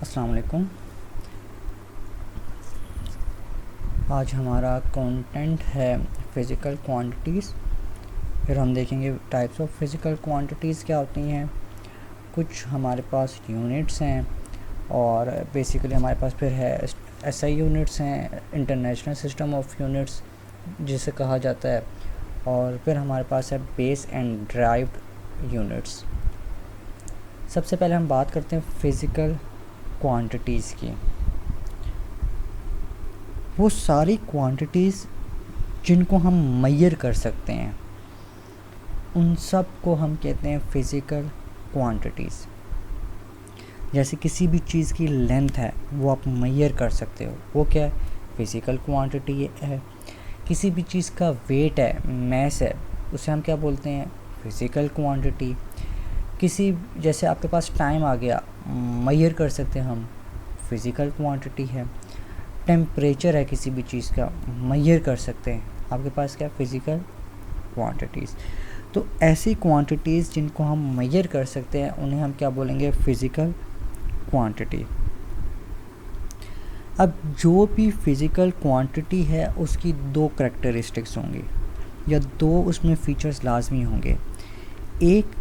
अस्सलाम वालेकुम। आज हमारा कंटेंट है फ़िज़िकल क्वांटिटीज़। फिर हम देखेंगे टाइप्स ऑफ फ़िज़िकल क्वांटिटीज़ क्या होती हैं। कुछ हमारे पास यूनिट्स हैं और बेसिकली हमारे पास फिर है एसआई यूनिट्स हैं, इंटरनेशनल सिस्टम ऑफ यूनिट्स जिसे कहा जाता है, और फिर हमारे पास है बेस एंड ड्राइव्ड यूनिट्स। सबसे पहले हम बात करते हैं फ़िज़िकल क्वांटिटीज़ की। वो सारी क्वांटिटीज़ जिनको हम मेजर कर सकते हैं उन सब को हम कहते हैं फ़िज़िकल क्वांटिटीज़। जैसे किसी भी चीज़ की लेंथ है वो आप मेजर कर सकते हो, वो क्या है? फ़िज़िकल क्वांटिटी है। किसी भी चीज़ का वेट है, मैस है, उसे हम क्या बोलते हैं? Physical quantity. किसी जैसे आपके पास टाइम आ गया, मेजर कर सकते हैं हम, फ़िज़िकल क्वांटिटी है। टेम्परेचर है किसी भी चीज़ का, मेजर कर सकते हैं, आपके पास क्या? Physical quantities. तो ऐसी क्वांटिटीज़ जिनको हम मेजर कर सकते हैं उन्हें हम क्या बोलेंगे? Physical quantity. अब जो भी फ़िज़िकल क्वांटिटी है उसकी दो करैक्टरिस्टिक्स होंगी या दो उसमें फ़ीचर्स लाजमी होंगे। एक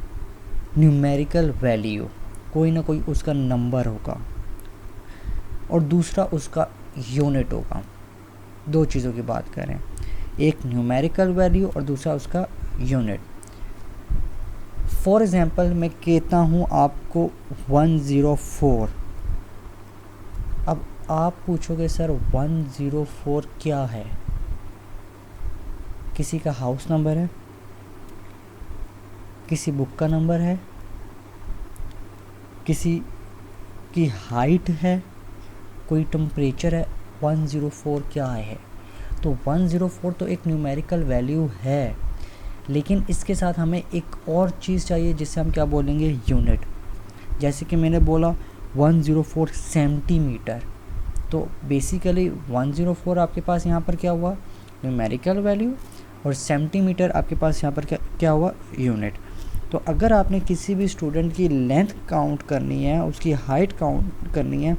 न्यूमेरिकल वैल्यू, कोई ना कोई उसका नंबर होगा, और दूसरा उसका यूनिट होगा। दो चीज़ों की बात करें, एक न्यूमेरिकल वैल्यू और दूसरा उसका यूनिट। फॉर एग्ज़ाम्पल मैं कहता हूँ आपको 104। अब आप पूछोगे सर 104 क्या है? किसी का हाउस नंबर है, किसी बुक का नंबर है, किसी की हाइट है, कोई टेम्परेचर है। 104 क्या है? तो 104 तो एक न्यूमेरिकल वैल्यू है, लेकिन इसके साथ हमें एक और चीज़ चाहिए जिसे हम क्या बोलेंगे? यूनिट। जैसे कि मैंने बोला 104 सेंटीमीटर, तो बेसिकली 104 आपके पास यहाँ पर क्या हुआ? न्यूमेरिकल वैल्यू, और सेंटीमीटर आपके पास यहाँ पर क्या हुआ? यूनिट। तो अगर आपने किसी भी स्टूडेंट की लेंथ काउंट करनी है, उसकी हाइट काउंट करनी है,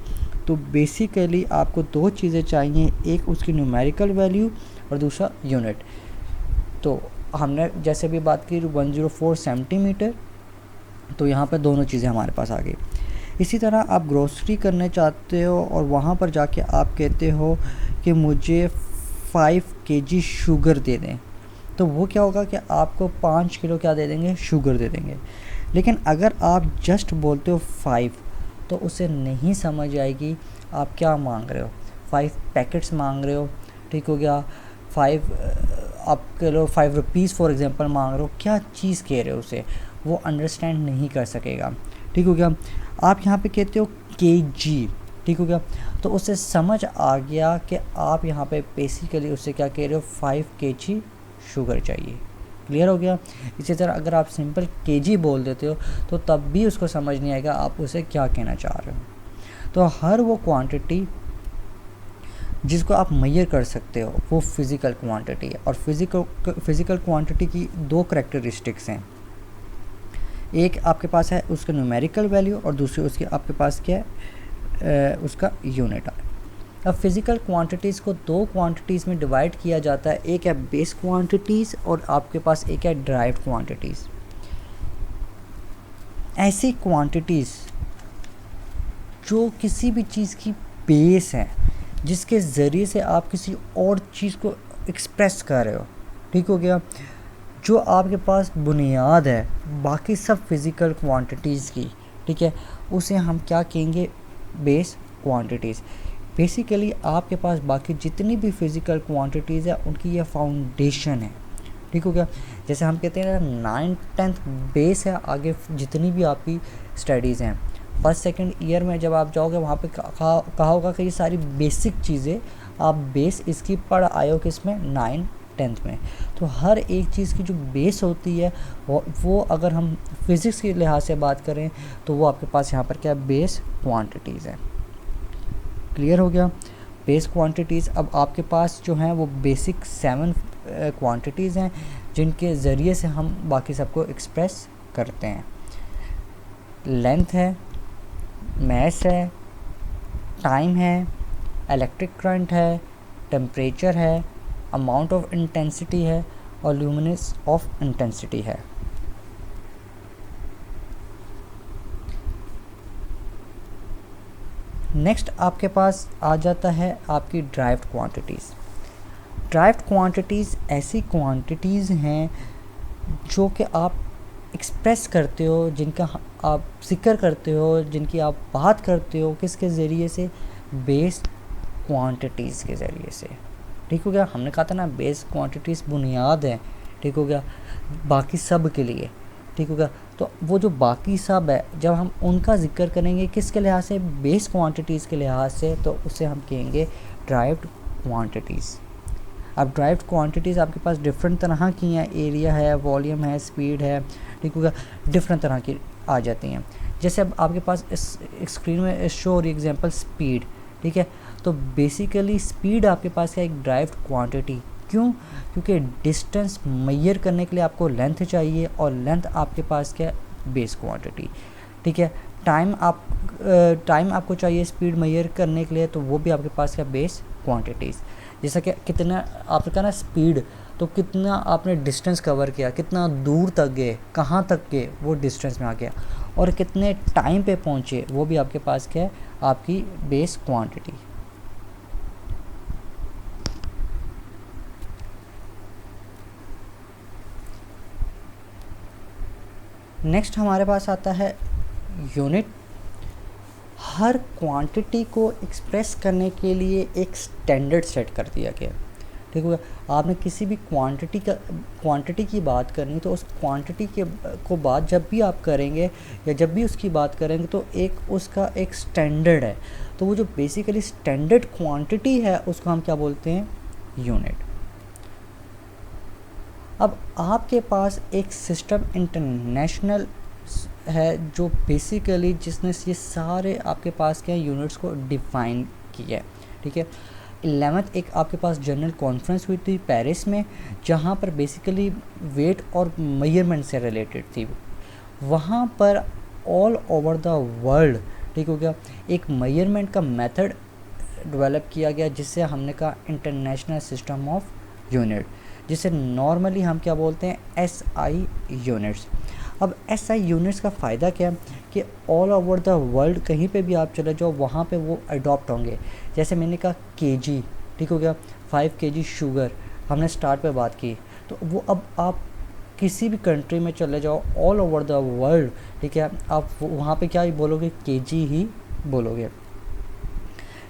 तो बेसिकली आपको दो चीज़ें चाहिए, एक उसकी न्यूमेरिकल वैल्यू और दूसरा यूनिट। तो हमने जैसे भी बात की 104 सेंटीमीटर, तो यहाँ पर दोनों चीज़ें हमारे पास आ गई। इसी तरह आप ग्रोसरी करने चाहते हो और वहाँ पर जाके आप कहते हो कि मुझे 5 kg शुगर दे दें, तो वो क्या होगा कि आपको 5 किलो क्या दे देंगे? शुगर दे देंगे। लेकिन अगर आप जस्ट बोलते हो 5, तो उसे नहीं समझ आएगी आप क्या मांग रहे हो। 5 पैकेट्स मांग रहे हो, ठीक हो गया। 5 आप कह लो 5 रुपीज़ फॉर एग्ज़ाम्पल मांग रहे हो, क्या चीज़ कह रहे हो उसे वो अंडरस्टैंड नहीं कर सकेगा, ठीक हो गया। आप यहाँ पे कहते हो kg, ठीक हो गया, तो उसे समझ आ गया कि आप यहाँ पे बेसिकली उससे क्या कह रहे हो? 5 kg शुगर चाहिए। क्लियर हो गया। इसी तरह अगर आप सिंपल kg बोल देते हो तो तब भी उसको समझ नहीं आएगा आप उसे क्या कहना चाह रहे हो। तो हर वो क्वांटिटी जिसको आप मेजर कर सकते हो वो फ़िज़िकल क्वांटिटी है। और फ़िज़िकल क्वांटिटी की दो करैक्टरिस्टिक्स हैं, एक आपके पास है उसका न्यूमेरिकल वैल्यू और दूसरी उसके आपके पास क्या है? उसका यूनिट है। अब फ़िज़िकल क्वांटिटीज़ को दो क्वांटिटीज़ में डिवाइड किया जाता है, एक है बेस क्वांटिटीज़ और आपके पास एक है ड्राइव्ड क्वांटिटीज़। ऐसी क्वांटिटीज़ जो किसी भी चीज़ की बेस है, जिसके ज़रिए से आप किसी और चीज़ को एक्सप्रेस कर रहे हो, ठीक हो गया, जो आपके पास बुनियाद है बाकी सब फ़िज़िकल क्वांटिटीज़ की, ठीक है, उसे हम क्या कहेंगे? Base quantities. बेसिकली आपके पास बाकी जितनी भी फ़िज़िकल क्वांटिटीज़ है उनकी यह फाउंडेशन है, ठीक हो गया। जैसे हम कहते हैं ना 9th-10th बेस है, आगे जितनी भी आपकी स्टडीज़ हैं, फर्स्ट सेकंड ईयर में जब आप जाओगे वहाँ पे कहा होगा कि ये सारी बेसिक चीज़ें आप बेस इसकी पढ़ आए हो किसमें? 9th-10th में। तो हर एक चीज़ की जो बेस होती है वो अगर हम फिज़िक्स के लिहाज से बात करें तो वो आपके पास यहाँ पर क्या? बेस क्वांटिटीज़ है। क्लियर हो गया। Base quantities. अब आपके पास जो हैं वो बेसिक 7 क्वांटिटीज़ हैं जिनके ज़रिए से हम बाकी सबको एक्सप्रेस करते हैं। लेंथ है, मैस है, टाइम है, इलेक्ट्रिक करंट है, टेम्परेचर है, अमाउंट ऑफ इंटेंसिटी है और ल्यूमिनेंस ऑफ इंटेंसिटी है। नेक्स्ट आपके पास आ जाता है आपकी ड्राइव्ड क्वांटिटीज़। ड्राइव्ड क्वांटिटीज़ ऐसी क्वांटिटीज़ हैं जो कि आप एक्सप्रेस करते हो, जिनका आप जिक्र करते हो, जिनकी आप बात करते हो, किसके ज़रिए से? बेस क्वांटिटीज़ के ज़रिए से। ठीक हो गया। हमने कहा था ना बेस क्वांटिटीज़ बुनियाद है, ठीक हो गया, बाकी सब के लिए। ठीक हो गया। तो वो जो बाकी सब है, जब हम उनका जिक्र करेंगे किसके लिहाज से? बेस क्वांटिटीज़ के लिहाज से, तो उसे हम कहेंगे ड्राइव्ड क्वांटिटीज़। अब ड्राइव्ड क्वांटिटीज़ आपके पास डिफरेंट तरह की हैं, एरिया है, वॉल्यूम है, स्पीड है, ठीक होगा, डिफरेंट तरह की आ जाती हैं। जैसे अब आपके पास इस स्क्रीन में शो हो रही एग्जांपल स्पीड, ठीक है। तो बेसिकली स्पीड आपके पास है एक ड्राइव्ड क्वांटिटी। क्यों? क्योंकि डिस्टेंस मेजर करने के लिए आपको लेंथ चाहिए और लेंथ आपके पास क्या है? बेस क्वांटिटी, ठीक है। टाइम आपको चाहिए स्पीड मेजर करने के लिए, तो वो भी आपके पास क्या? Base quantities. जैसा कि कितना आपने कहा ना स्पीड, तो कितना आपने डिस्टेंस कवर किया, कितना दूर तक गए, कहाँ तक गए, वो डिस्टेंस में आ गया, और कितने टाइम पे पहुँचे, वो भी आपके पास क्या है? आपकी बेस क्वांटिटी। नेक्स्ट हमारे पास आता है यूनिट। हर क्वांटिटी को एक्सप्रेस करने के लिए एक स्टैंडर्ड सेट कर दिया गया, ठीक है। आपने किसी भी क्वांटिटी की बात करनी, तो उस क्वांटिटी को बात जब भी आप करेंगे या जब भी उसकी बात करेंगे, तो एक उसका एक स्टैंडर्ड है। तो वो जो बेसिकली स्टैंडर्ड क्वांटिटी है, उसको हम क्या बोलते हैं? यूनिट। अब आपके पास एक सिस्टम इंटरनेशनल है, जो बेसिकली जिसने ये सारे आपके पास के यूनिट्स को डिफाइन किया है, ठीक है। 11th एक आपके पास जनरल कॉन्फ्रेंस हुई थी पेरिस में, जहाँ पर बेसिकली वेट और मेजरमेंट से रिलेटेड थी। वहाँ पर ऑल ओवर द वर्ल्ड, ठीक हो गया, एक मेजरमेंट का मेथड डेवलप किया गया, जिससे हमने कहा इंटरनेशनल सिस्टम ऑफ यूनिट, जिसे नॉर्मली हम क्या बोलते हैं? SI units. अब SI यूनिट्स का फ़ायदा क्या है कि ऑल ओवर द वर्ल्ड कहीं पे भी आप चले जाओ, वहाँ पे वो अडॉप्ट होंगे। जैसे मैंने कहा kg, ठीक हो गया, 5 kg शुगर हमने स्टार्ट पे बात की, तो वो अब आप किसी भी कंट्री में चले जाओ ऑल ओवर द वर्ल्ड, ठीक है, आप वहाँ पे क्या ही बोलोगे? kg ही बोलोगे।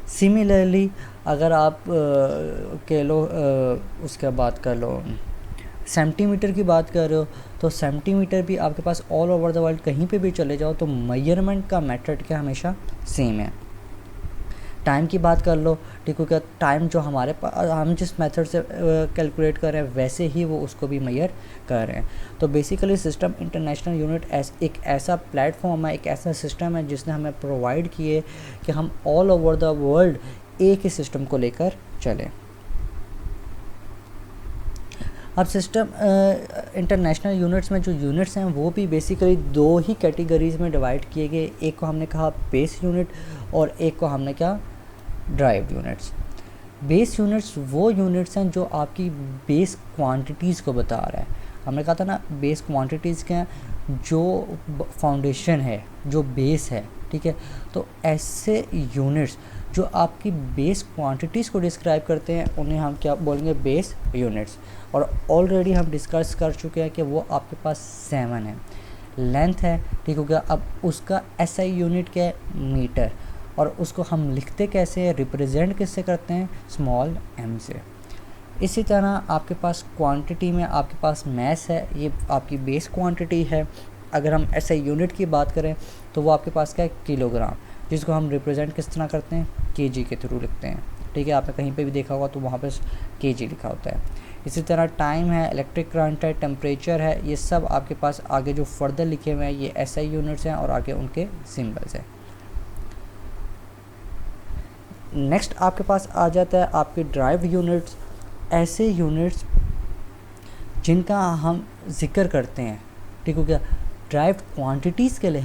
सिमिलरली अगर आप कह लो उसके बात कर लो सेंटीमीटर की बात कर रहे हो, तो सेंटीमीटर भी आपके पास ऑल ओवर द वर्ल्ड कहीं पे भी चले जाओ, तो मेजरमेंट का मेथड क्या हमेशा सेम है। टाइम की बात कर लो, ठीक है, टाइम जो हमारे पास हम जिस मेथड से कैलकुलेट कर रहे हैं, वैसे ही वो उसको भी मेजर कर रहे हैं। तो बेसिकली सिस्टम इंटरनेशनल यूनिट एक ऐसा प्लेटफॉर्म है, एक ऐसा सिस्टम है जिसने हमें प्रोवाइड किए कि हम ऑल ओवर द वर्ल्ड एक ही सिस्टम को लेकर चलें। अब सिस्टम इंटरनेशनल यूनिट्स में जो यूनिट्स हैं, वो भी बेसिकली 2 ही कैटेगरीज़ में डिवाइड किए गए। एक को हमने कहा बेस यूनिट और एक को हमने क्या? Derived units. बेस यूनिट्स वो यूनिट्स हैं जो आपकी बेस क्वांटिटीज़ को बता रहा है। हमने कहा था ना बेस क्वांटिटीज़ क्या हैं? जो फाउंडेशन है, जो बेस है, ठीक है। तो ऐसे यूनिट्स जो आपकी बेस क्वांटिटीज़ को डिस्क्राइब करते हैं, उन्हें हम क्या बोलेंगे? Base units. और ऑलरेडी हम डिस्कस कर चुके हैं कि वो आपके पास 7 है, लेंथ है, ठीक हो गया। अब उसका SI यूनिट क्या है? मीटर। और उसको हम लिखते कैसे हैं? रिप्रेजेंट किससे करते हैं? स्मॉल m से। इसी तरह आपके पास क्वांटिटी में आपके पास मैस है, ये आपकी बेस क्वांटिटी है। अगर हम SI यूनिट की बात करें तो वो आपके पास क्या है? किलोग्राम, जिसको हम रिप्रेजेंट किस तरह करते हैं? kg के थ्रू लिखते हैं, ठीक है। आपने कहीं पे भी देखा होगा तो वहाँ पे kg लिखा होता है। इसी तरह टाइम है, इलेक्ट्रिक करंट है, टेम्परेचर है, ये सब आपके पास आगे जो फर्दर लिखे हुए हैं ये SI यूनिट्स हैं और आगे उनके सिंबल्स हैं। नेक्स्ट आपके पास आ जाता है आपके ड्राइव यूनिट्स। ऐसे यूनिट्स जिनका हम जिक्र करते हैं, ठीक हो गया, ड्राइव क्वांटिटीज़ के लिए